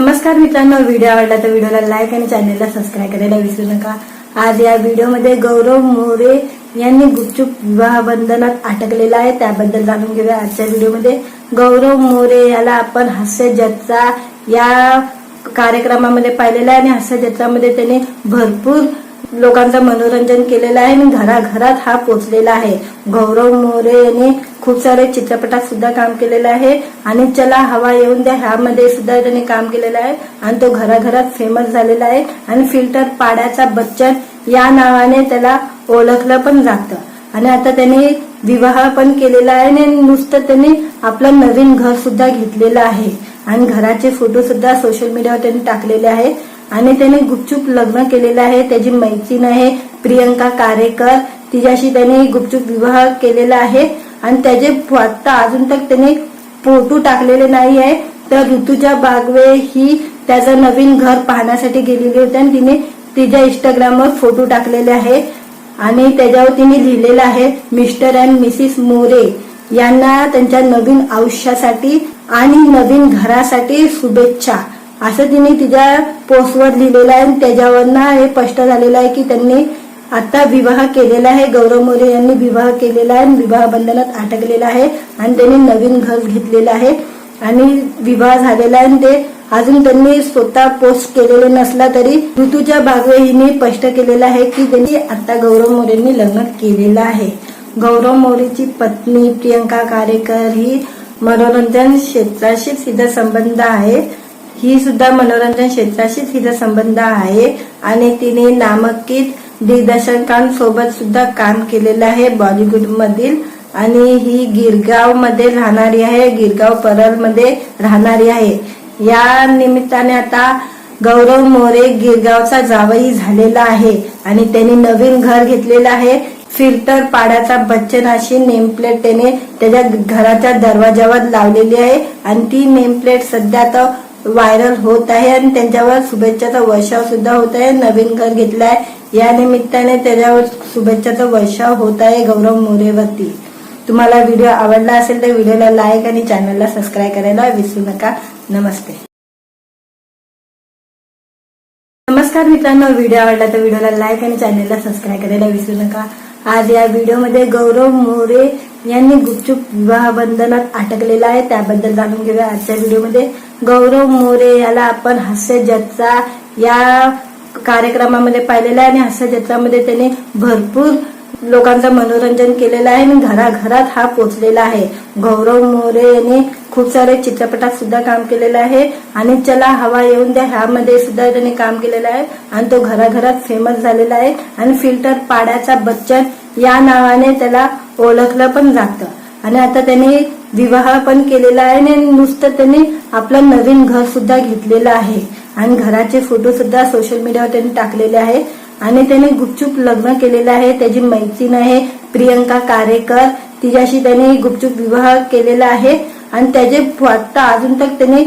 नमस्कार मित्रांनो, व्हिडिओ आवडला तर व्हिडिओला लाईक आणि चॅनलला सबस्क्राईब करायला विसरू नका। आज या व्हिडिओमध्ये गौरव मोरे यांनी गुपचूप विवाह बंधनात अटकलेला आहे, त्याबद्दल जाणून घेऊया आजच्या व्हिडिओमध्ये। गौरव मोरे याला आपण हास्य जत्रा या कार्यक्रमामध्ये पाहिलेला आहे आणि हास्य जत्रामध्ये त्याने भरपूर लोकांचं मनोरंजन केलेलं आहे आणि घराघरात हा पोचलेला आहे। गौरव मोरे यांनी खूप सारे चित्रपटात सुद्धा काम केलेलं आहे आणि चला हवा येऊन द्या ह्यामध्ये सुद्धा त्यांनी काम केलेलं आहे आणि तो घराघरात फेमस झालेला आहे आणि फिल्टर पाड्याचा बच्चन या नावाने त्याला ओळखलं पण जातं। आणि आता त्यांनी विवाह पण केलेला आहे आणि नुसतं त्यांनी आपलं नवीन घर सुद्धा घेतलेलं आहे आणि घराचे फोटो सुद्धा सोशल मीडियावर त्यांनी टाकलेले आहे आणि त्याने गुपचूप लग्न केलेलं आहे। त्याची मैत्रीण आहे प्रियंका कारेकर, तिच्याशी त्यांनी गुपचूप विवाह केलेला आहे आणि त्याचे आता अजून तक त्याने फोटो टाकलेले नाही आहे। तर ऋतुजा बागवे ही त्याचं नवीन घर पाहण्यासाठी गेलेली होती आणि तिने तिच्या इंस्टाग्रामवर फोटो टाकलेले आहे आणि त्याच्यावर तिने लिहिलेलं आहे, मिस्टर अँड मिसेस मोरे यांना त्यांच्या नवीन आयुष्यासाठी आणि नवीन घरासाठी शुभेच्छा, असं तिने तिच्या पोस्टवर लिहिलेलं आहे। त्याच्यावरनं हे स्पष्ट झालेलं आहे की त्यांनी आता विवाह केलेला आहे। गौरव मोरे यांनी विवाह केलेला आहे, विवाह बंधनात अटकलेला आहे आणि त्यांनी नवीन घर घेतलेलं आहे आणि विवाह झालेला आहे। ते अजून त्यांनी स्वतः पोस्ट केलेले नसला तरी ऋतुजा बागवे हिने स्पष्ट केलेलं आहे की त्यांनी आता गौरव मोरेंनी लग्न केलेलं आहे। गौरव मोरेची पत्नी प्रियंका कारेकर ही मनोरंजन क्षेत्राशी तिचा संबंध आहे, ही सुद्धा मनोरंजन क्षेत्राशी तिचा संबंध आहे आणि तिने नामांकित दिग्दर्शकांसोबत सुद्धा काम केलेलं आहे बॉलिवूड मधील आणि ही गिरगाव मध्ये राहणारी आहे, गिरगाव परळ मध्ये राहणारी आहे। या निमित्ताने आता गौरव मोरे गिरगावचा जावई झालेला आहे आणि त्यांनी नवीन घर घेतलेलं आहे। फिल्टर पाड्याचा बच्चन अशी नेमप्लेट त्याने त्याच्या घराच्या दरवाजावर लावलेली आहे आणि ती नेमप्लेट सध्या तर व्हायरल होत आहे आणि त्यांच्यावर शुभेच्छाचा वर्षाव सुद्धा होत आहे। नवीन घर घेतलं आहे या निमित्ताने त्याच्यावर शुभेच्छाचा वर्षाव होत आहे गौरव मोरेवरती। तुम्हाला व्हिडिओ आवडला असेल तर व्हिडिओला लाईक आणि चॅनलला सबस्क्राईब करायला विसरू नका। नमस्ते। नमस्कार मित्रांनो, व्हिडिओ आवडला तर व्हिडिओला लाईक आणि चॅनलला सबस्क्राईब करायला विसरू नका। आज या व्हिडिओमध्ये गौरव मोरे यांनी गुपचूप विवाह बंधनात अटकलेला आहे, त्याबद्दल जाणून घेऊया आजच्या व्हिडिओमध्ये। गौरव मोरे याला आपण हास्य जत्रा या कार्यक्रमामध्ये पाहिलेला आहे आणि हास्य जत्रामध्ये त्याने भरपूर लोकांचं मनोरंजन केलेलं आहे आणि घराघरात हा पोचलेला आहे। गौरव मोरे यांनी खूप सारे चित्रपटात सुद्धा काम केलेलं आहे आणि चला हवा येऊन द्या ह्यामध्ये सुद्धा त्यांनी काम केलेलं आहे आणि तो घराघरात फेमस झालेला आहे आणि फिल्टर पाड्याचा बच्चन या नावाने त्याला ओळखलं पण जातं। आणि आता त्यांनी विवाह पण केलेला आहे आणि नुसतं त्यांनी आपलं नवीन घर सुद्धा घेतलेलं आहे आणि घराचे फोटो सुद्धा सोशल मीडियावर त्यांनी टाकलेले आहे आणि त्याने गुपचूप लग्न केलेलं आहे। त्याची मैत्रीण आहे प्रियंका कारेकर, तिच्याशी त्यांनी गुपचूप विवाह केलेला आहे आणि त्याचे आता अजून तक त्याने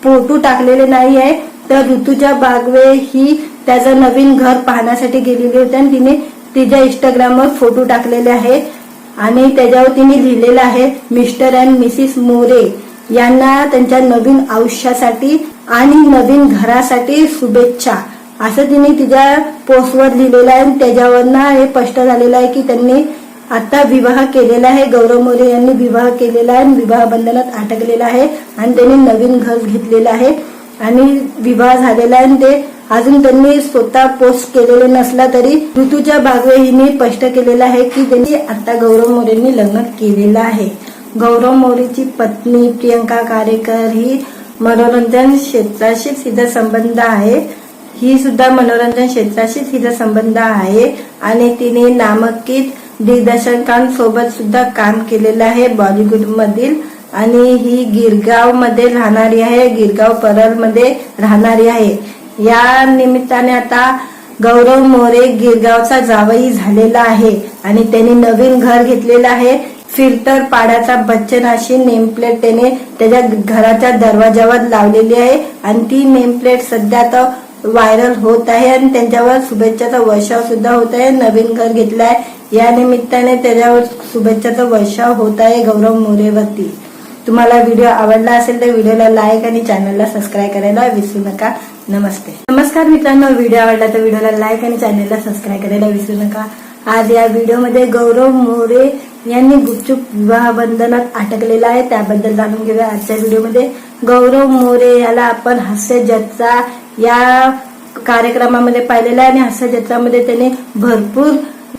फोटो टाकलेले नाही आहे। तर ऋतुजा बागवे ही त्याचं नवीन घर पाहण्यासाठी गेलेली होती आणि तिने तिच्या इंस्टाग्रामवर फोटो टाकलेले आहे आणि त्याच्यावर तिने लिहिलेलं आहे, मिस्टर अँड मिसेस मोरे यांना त्यांच्या नवीन आयुष्यासाठी आणि नवीन घरासाठी शुभेच्छा, असं तिने तिच्या पोस्टवर लिहिलेलं आहे आणि त्याच्यावरनं हे स्पष्ट झालेलं आहे की त्यांनी आता विवाह केलेला आहे। गौरव मोरे यांनी विवाह केलेला आहे, विवाह बंधनात अटकलेला आहे आणि त्यांनी नवीन घर घेतलेलं आहे आणि विवाह झालेला आहे। ते अजून त्यांनी स्वतः पोस्ट केलेले नसला तरी ऋतुजा बागवे हिने स्पष्ट केलेलं आहे की त्यांनी आता गौरव मोरेंनी लग्न केलेलं आहे। गौरव मोरेची पत्नी प्रियंका कारेकर ही मनोरंजन क्षेत्राशी तिचा संबंध आहे, ही सुद्धा मनोरंजन क्षेत्राशी तिचा संबंध आहे आणि तिने नामांकित दिग्दर्शकांसोबत सुद्धा काम केलेलं आहे बॉलिवूड मधील आणि ही गिरगाव मध्ये राहणारी आहे, गिरगाव परळ मध्ये राहणारी आहे। या निमित्ताने आता गौरव मोरे गिरगावचा जावई झालेला आहे आणि त्यांनी नवीन घर घेतलेलं आहे। फिल्टर पाड्याचा बच्चन अशी नेमप्लेट त्याने त्याच्या घराच्या दरवाजावर लावलेली आहे आणि ती नेमप्लेट सध्या तर व्हायरल होत आहे आणि त्यांच्यावर शुभेच्छाचा वर्षाव सुद्धा होत आहे। नवीन घर घेतलं आहे या निमित्ताने त्याच्यावर शुभेच्छाचा वर्षाव होत आहे गौरव मोरेवरती। तुम्हाला व्हिडिओ आवडला असेल तर व्हिडिओला लाईक आणि चॅनलला सबस्क्राईब करायला विसरू नका. नमस्कार मित्रांनो, व्हिडिओ आवडला तर व्हिडिओला लाईक आणि चॅनलला सबस्क्राईब करायला विसरू नका. आज या व्हिडिओमध्ये गौरव मोरे यांनी गुपचूप विवाह बंधनात अटकलेला आहे, त्याबद्दल जाणून घेऊया आजच्या व्हिडिओमध्ये. गौरव मोरे याला आपण हास्य जत्रा या कार्यक्रमामध्ये पाहिलेला आहे आणि हास्य जत्रामध्ये त्याने भरपूर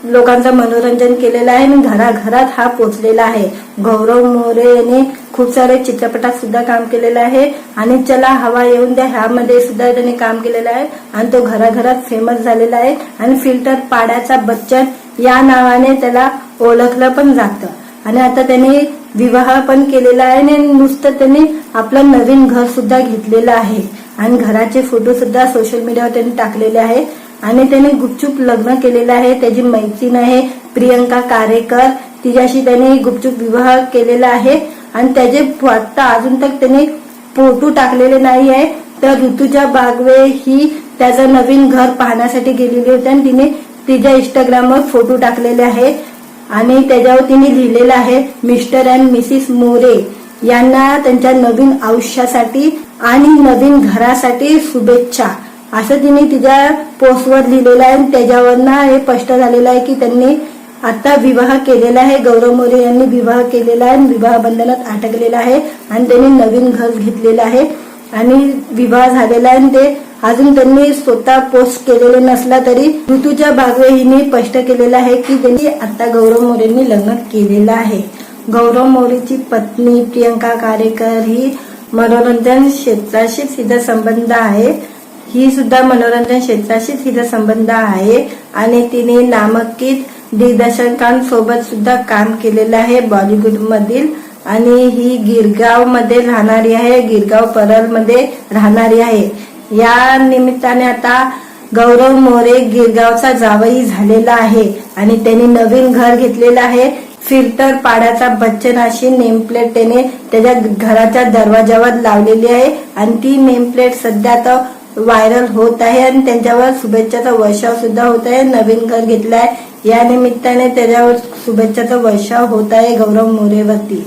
लोकांचं मनोरंजन केलेलं आहे आणि घराघरात हा पोचलेला आहे. गौरव मोरे यांनी खूप सारे चित्रपटात सुद्धा काम केलेलं आहे आणि चला हवा येऊन द्या ह्यामध्ये सुद्धा त्याने काम केलेलं आहे आणि तो घराघरात फेमस झालेला आहे आणि फिल्टर पाड्याचा बच्चन या नावाने त्याला ओळखलं पण जातं आणि आता त्याने विवाह पण केलेला आहे आणि नुसतं त्यांनी आपलं नवीन घर सुद्धा घेतलेलं आहे आणि घराचे फोटो सुद्धा सोशल मीडियावर त्यांनी टाकलेले आहे आणि त्याने गुपचूप लग्न केलेलं आहे. त्याची मैत्रीण आहे प्रियंका कारेकर, तिच्याशी त्याने गुपचूप विवाह केलेला आहे आणि त्याचे आता अजून तक त्याने फोटो टाकलेले नाही आहे. तर ऋतुजा बागवे ही त्याचं नवीन घर पाहण्यासाठी गेलेली होती आणि तिने तिच्या इंस्टाग्रामवर फोटो टाकलेले आहे आणि त्याच्यावर तिने लिहिलेलं आहे, मिस्टर अँड मिसेस मोरे यांना त्यांच्या नवीन आयुष्यासाठी आणि नवीन घरासाठी शुभेच्छा, असं तिने तिच्या पोस्टवर लिहिलेलं आहे. त्याच्यावरनं हे स्पष्ट झालेलं आहे की त्यांनी आता विवाह केलेला आहे. गौरव मोरे यांनी विवाह केलेला आहे, विवाह बंधनात अटकलेला आहे आणि त्यांनी नवीन घर घेतलेलं आहे आणि विवाह झालेला आहे. ते अजून त्यांनी स्वतः पोस्ट केलेले नसला तरी ऋतुजा बागवे हिने स्पष्ट केलेलं आहे की त्यांनी आता गौरव मोरेंनी लग्न केलेलं आहे. गौरव मोरेची पत्नी प्रियंका कारेकर ही मनोरंजन क्षेत्राशीच हिचा संबंध आहे. ही सुद्धा मनोरंजन क्षेत्राशीच हिचा संबंध आहे आणि तिने नामांकित दिग्दर्शकांसोबत सुद्धा काम केलेलं आहे बॉलिवूड मधील आणि ही गिरगाव मध्ये राहणारी आहे, गिरगाव परळ मध्ये राहणारी आहे. या निमित्ताने आता गौरव मोरे गिरगावचा जावई झालेला आहे आणि त्यांनी नवीन घर घेतलेलं आहे. फिल्टर पाड्याचा बच्चन अशी नेमप्लेट त्याने त्याच्या घराच्या दरवाजावर लावलेली आहे आणि ती नेमप्लेट सध्या आता व्हायरल होत आहे आणि त्यांच्यावर शुभेच्छाचा वर्षाव सुद्धा होत आहे. नवीन घर घेतलं आहे या निमित्ताने त्याच्यावर शुभेच्छाचा वर्षाव होत आहे गौरव मोरेवरती.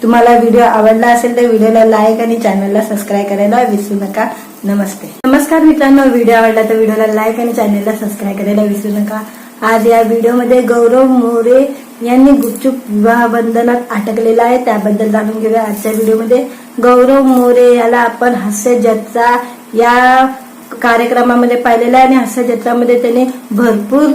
तुम्हाला व्हिडिओ आवडला असेल तर व्हिडिओला लाईक आणि चॅनलला सबस्क्राईब करायला विसरू नका. नमस्कार मित्रांनो, व्हिडिओ आवडला तर व्हिडिओला लाईक आणि चॅनलला सबस्क्राईब करायला विसरू नका. आज या व्हिडिओमध्ये गौरव मोरे यांनी गुपचूप विवाह बंधनात अटकलेला आहे, त्याबद्दल जाणून घेऊया आजच्या व्हिडिओमध्ये. गौरव मोरे याला आपण हास्य जत्रा या कार्यक्रमामध्ये पाहिलेला आहे आणि हास्य जत्रामध्ये त्याने भरपूर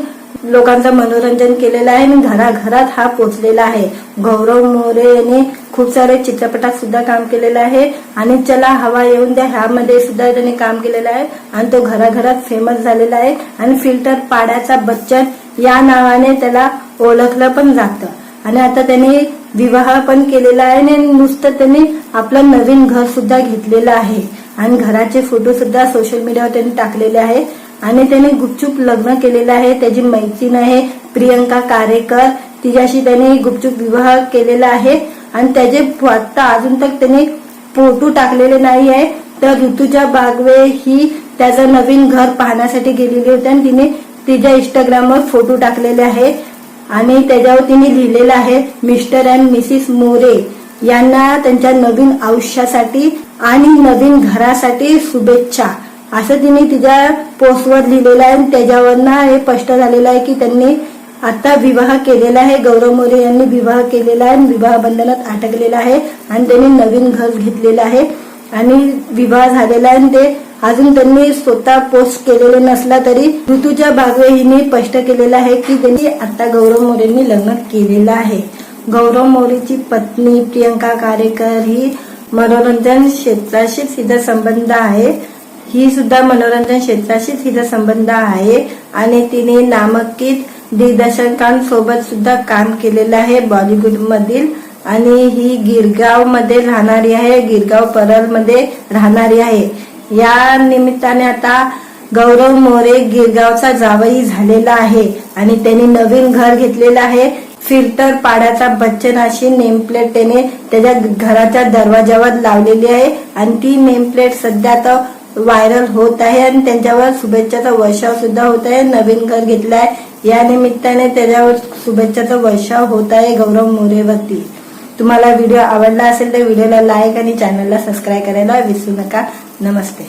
लोकांचं मनोरंजन केलेलं आहे आणि घराघरात हा पोचलेला आहे. गौरव मोरे यांनी खूप सारे चित्रपटात सुद्धा काम केलेलं आहे आणि चला हवा येऊन द्या ह्यामध्ये सुद्धा त्याने काम केलेलं आहे आणि तो घराघरात फेमस झालेला आहे आणि फिल्टर पाड्याचा बच्चन या नावाने त्याला ओळखलं पण जातं आणि आता त्याने विवाह पण केलेला आहे आणि नुसतं त्यांनी आपलं नवीन घर सुद्धा घेतलेलं आहे आणि घराचे फोटो सुद्धा सोशल मीडियावर त्यांनी टाकलेले आहे आणि त्याने गुपचूप लग्न केलेलं आहे. त्याची मैत्रीण आहे प्रियंका कारेकर, तिच्याशी त्याने गुपचूप विवाह केलेला आहे आणि त्याचे आता अजून तक त्याने फोटो टाकलेले नाही आहे. तर ऋतुजा बागवे ही त्याचं नवीन घर पाहण्यासाठी गेलेली होती आणि तिने तिच्या इंस्टाग्रामवर फोटो टाकलेले आहे आणि त्याच्यावर तिने लिहिलेलं आहे, मिस्टर अँड मिसेस मोरे यांना त्यांच्या नवीन आयुष्यासाठी आणि नवीन घरासाठी शुभेच्छा, असं तिने तिच्या पोस्टवर लिहिलेलं आहे आणि त्याच्यावरनं हे स्पष्ट झालेलं आहे की त्यांनी आता विवाह केलेला आहे. गौरव मोरे यांनी विवाह केलेला आहे आणि विवाह बंधनात अटकलेला आहे आणि त्यांनी नवीन घर घेतलेलं आहे आणि विवाह झालेला आहे. ते अजून त्यांनी स्वतः पोस्ट केलेले नसला तरी ऋतुजा बागवे हिने स्पष्ट केलेलं आहे की त्यांनी आता गौरव मोरेंनी लग्न केलेलं आहे. गौरव मोरेची पत्नी प्रियंका कारेकर ही मनोरंजन क्षेत्राशीच हिचा संबंध आहे. ही सुद्धा मनोरंजन क्षेत्राशीच हिचा संबंध आहे आणि तिने नामांकित दिग्दर्शकांसोबत सुद्धा काम केलेलं आहे बॉलिवूड मधील आणि ही गिरगाव मध्ये राहणारी आहे, गिरगाव परळ मध्ये राहणारी आहे. या निमित्ताने आता गौरव मोरे गिरगावचा जावई झालेला आहे आणि त्यांनी नवीन घर घेतलेलं आहे. फिल्टर पाड्याचा बच्चन अशी नेमप्लेट त्याने त्याच्या घराच्या दरवाजावर लावलेली आहे आणि ती नेमप्लेट सध्या आता व्हायरल होत आहे आणि त्यांच्यावर शुभेच्छाचा वर्षाव सुद्धा होत आहे. नवीन घर घेतलं आहे या निमित्ताने त्याच्यावर शुभेच्छाचा वर्षाव होत आहे गौरव मोरेवरती. तुम्हाला व्हिडिओ आवडला असेल तर व्हिडिओला लाईक आणि चॅनलला सबस्क्राईब करायला विसरू नका. नमस्ते.